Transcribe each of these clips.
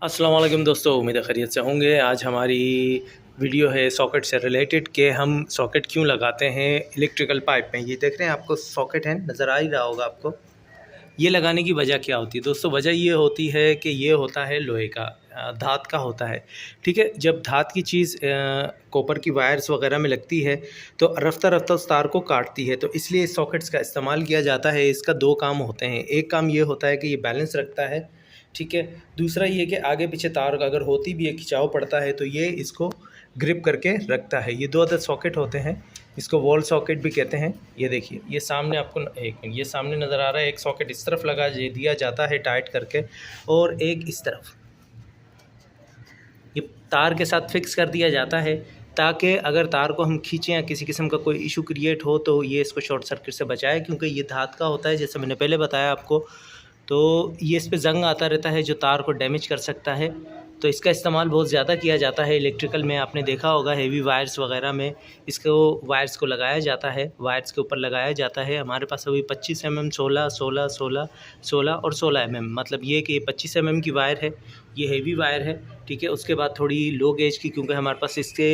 अस्सलाम वालेकुम दोस्तों, उम्मीद है खैरियत से होंगे। आज हमारी वीडियो है सॉकेट से रिलेटेड कि हम सॉकेट क्यों लगाते हैं इलेक्ट्रिकल पाइप में। ये देख रहे हैं, आपको सॉकेट है, नज़र आ ही रहा होगा आपको। ये लगाने की वजह क्या होती है दोस्तों? वजह ये होती है कि ये होता है लोहे का, धात का होता है। ठीक है, जब धात की चीज़ कॉपर की वायर्स वगैरह में लगती है तो रफ्ता रफ्ता उस तार को काटती है, तो इसलिए इस सॉकेट्स का इस्तेमाल किया जाता है। इसका दो काम होते हैं। एक काम ये होता है कि ये बैलेंस रखता है, ठीक है। दूसरा ये कि आगे पीछे तार अगर होती भी है, खिंचाव पड़ता है, तो ये इसको ग्रिप करके रखता है। ये दो अदद सॉकेट होते हैं, इसको वॉल सॉकेट भी कहते हैं। ये देखिए, ये सामने आपको एक मिनट, ये सामने नज़र आ रहा है। एक सॉकेट इस तरफ लगा दिया जाता है टाइट करके, और एक इस तरफ ये तार के साथ फिक्स कर दिया जाता है, ताकि अगर तार को हम खींचें या किसी किस्म का कोई इशू क्रिएट हो तो ये इसको शॉर्ट सर्किट से बचाए। क्योंकि ये धात का होता है, जैसे मैंने पहले बताया आपको, तो ये इस पे ज़ंग आता रहता है जो तार को डैमेज कर सकता है। तो इसका इस्तेमाल बहुत ज़्यादा किया जाता है इलेक्ट्रिकल में। आपने देखा होगा हेवी वायर्स वगैरह में इसको वायर्स को लगाया जाता है, वायर्स के ऊपर लगाया जाता है। हमारे पास अभी 25 mm, 16, 16, 16, 16 और 16 mm, मतलब ये कि 25 mm की वायर है, ये हेवी वायर है, ठीक है। उसके बाद थोड़ी लो गेज की, क्योंकि हमारे पास इसके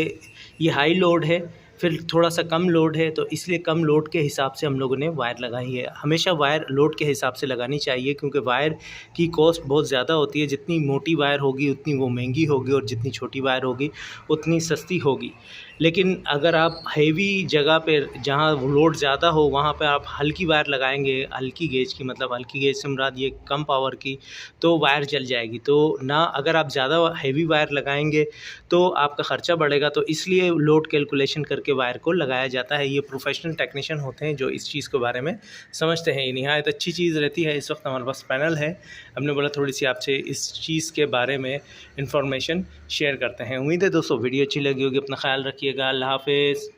ये हाई लोड है, फिर थोड़ा सा कम लोड है, तो इसलिए कम लोड के हिसाब से हम लोगों ने वायर लगाई है। हमेशा वायर लोड के हिसाब से लगानी चाहिए, क्योंकि वायर की कॉस्ट बहुत ज़्यादा होती है। जितनी मोटी वायर होगी उतनी वो महंगी होगी, और जितनी छोटी वायर होगी उतनी सस्ती होगी। लेकिन अगर आप हेवी जगह पे, जहाँ लोड ज़्यादा हो, वहाँ पे आप हल्की वायर लगाएंगे, हल्की गेज की, मतलब हल्की गेज से मुराद ये कम पावर की, तो वायर जल जाएगी। तो ना, अगर आप ज़्यादा हेवी वायर लगाएंगे तो आपका ख़र्चा बढ़ेगा। तो इसलिए लोड कैलकुलेशन करके वायर को लगाया जाता है। ये प्रोफेशनल टेक्नीशियन होते हैं जो इस चीज़ के बारे में समझते हैं। ये निहायत अच्छी चीज़ रहती है। इस वक्त हमारे पास पैनल है, हमने बोला थोड़ी सी आपसे इस चीज़ के बारे में इंफॉर्मेशन शेयर करते हैं। उम्मीद है दोस्तों वीडियो अच्छी लगी होगी। अपना ख्याल रखिएगा। अल्लाह हाफ़िज़।